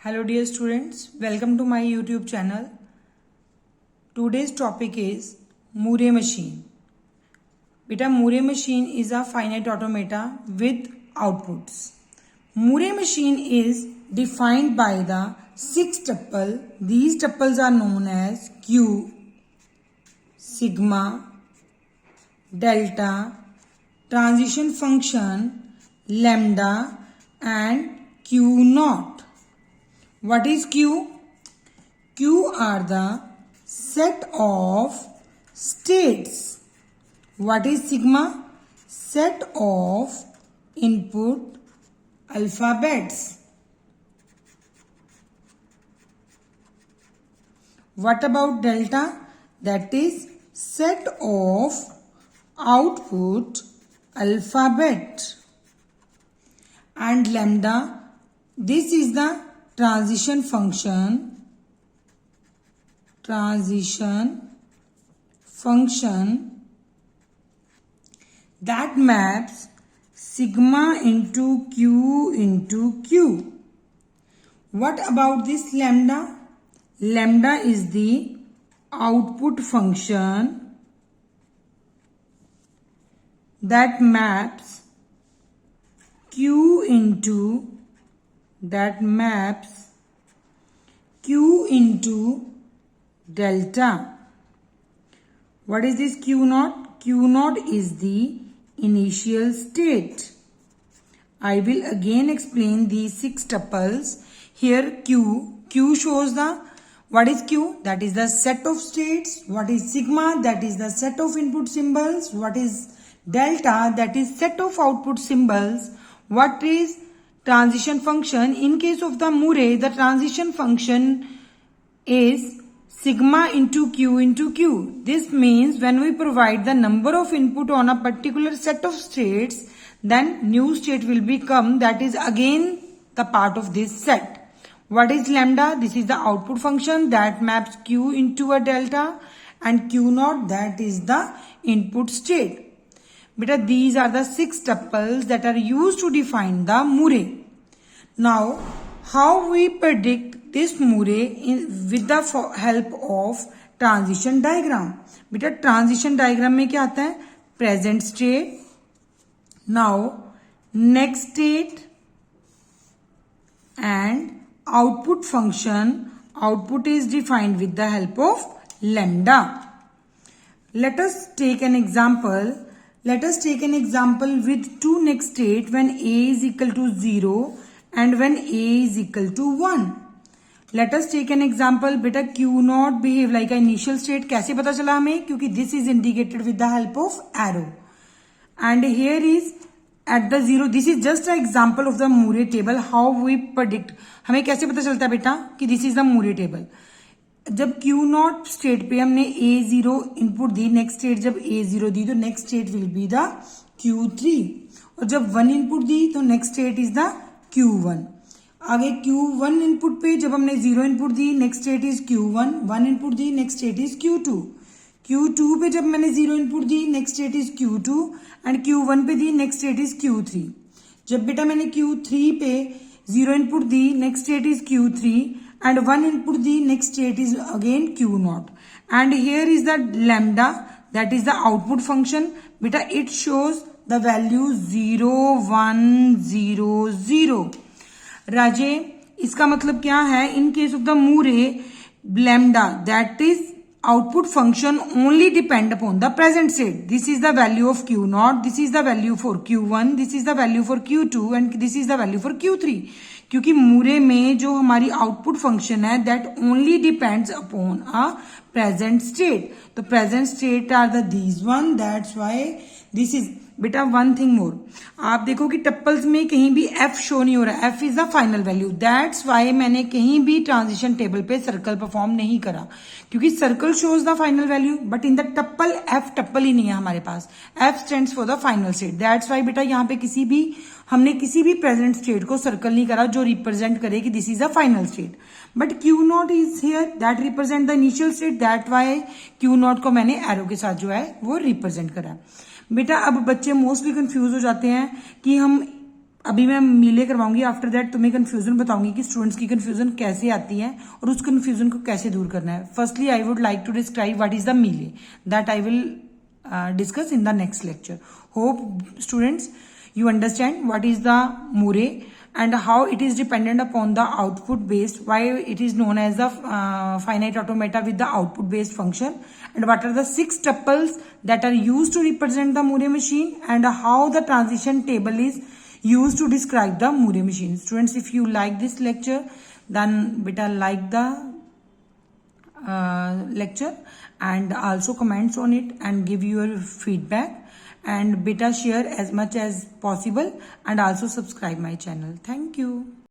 Hello dear students, welcome to my YouTube channel. Today's topic is Murray machine. Beta, Murray machine is a finite automata with outputs. Murray machine is defined by the 6 tuple. These tuples are known as Q, sigma, delta, transition function, lambda and Q naught. What is Q? Q are the set of states. What is sigma? Set of input alphabets. What about delta? That is set of output alphabet. And lambda, this is the transition function that maps sigma into Q. What about this lambda? Lambda is the output function that maps Q into delta. What is this Q naught? Q naught is the initial state. I will again explain these 6 tuples. Here Q shows what is Q? That is the set of states. What is sigma? That is the set of input symbols. What is delta? That is set of output symbols. What is transition function? In case of the Murray, the transition function is sigma into Q. This means when we provide the number of input on a particular set of states, then new state will become, that is again the part of this set. What is lambda? This is the output function that maps Q into a delta, and Q naught, that is the input state. Beta, these are the 6 tuples that are used to define the Murray. Now, how we predict this Murray with the help of transition diagram. Beta, transition diagram में क्या आता है? Present state, now next state and output function. Output is defined with the help of lambda. Let us take an example. With 2 next state when A is equal to 0 and when A is equal to 1. Let us take an example. Beta, Q naught behave like an initial state. कैसे पता चला हमें? क्योंकि this is indicated with the help of arrow. And here is at the 0. This is just an example of the Murray table. How we predict. हमें कैसे पता चलता है बेटा कि this is the Murray table? जब Q naught स्टेट पे हमने A0 इनपुट दी, नेक्स्ट स्टेट जब A0 दी तो next state will be the Q3, और जब 1 इनपुट दी तो next state is the Q1. आगे Q1 इनपुट पे जब हमने 0 input the, next state is Q1. 1 input the, next state is Q2. Q2 पे जब मैंने 0 input the, next state is Q2, and Q1 पे दी, नेक्स्ट स्टेट इज Q3. जब बेटा मैंने Q3 पे 0 input the, next state is Q3, and 1 input the next state is again Q naught, and here is the lambda, that is the output function. Beta, it shows the value 0 1 0 0. राजे, इसका मतलब क्या है? In case of the Murray, lambda, that is output function only depend upon the present state. This is the value of Q naught, this is the value for Q1, this is the value for Q2, and this is the value for Q3. क्योंकि Murray में जो हमारी output function है that only depends upon a present state. तो present state are the these one, that's why this is. बेटा, one thing more, आप देखो कि टप्पल्स में कहीं भी एफ शो नहीं हो रहा. F is the final value. That's why मैंने कहीं भी ट्रांजिशन टेबल पे सर्कल परफॉर्म नहीं करा, क्योंकि circle shows the final value, but in the tuple F tuple ही नहीं है हमारे पास. F stands for the final state. That's why बेटा यहाँ पे हमने किसी भी प्रेजेंट स्टेट को सर्कल नहीं करा जो रिप्रेजेंट करे कि this is a final state. But Q naught is here, that represent the initial state. That why Q naught को मैंने एरो के साथ जो है वो रिप्रेजेंट करा. बेटा, अब बच्चे मोस्टली कंफ्यूज हो जाते हैं कि हम अभी मैं मीले करवाऊंगी, आफ्टर दैट तुम्हें कंफ्यूजन बताऊंगी कि स्टूडेंट्स की कंफ्यूजन कैसे आती है और उस कंफ्यूजन को कैसे दूर करना है. Firstly I would like to describe what is the मीले, that I will discuss in the next lecture. Hope students you understand what is the Moore and how it is dependent upon the output based, why it is known as the finite automata with the output based function, and what are the 6 tuples that are used to represent the Moore machine, and how the transition table is used to describe the Moore machine. Students, if you like this lecture, then beta like the lecture and also comments on it and give your feedback, and beta share as much as possible and also subscribe my channel. Thank you.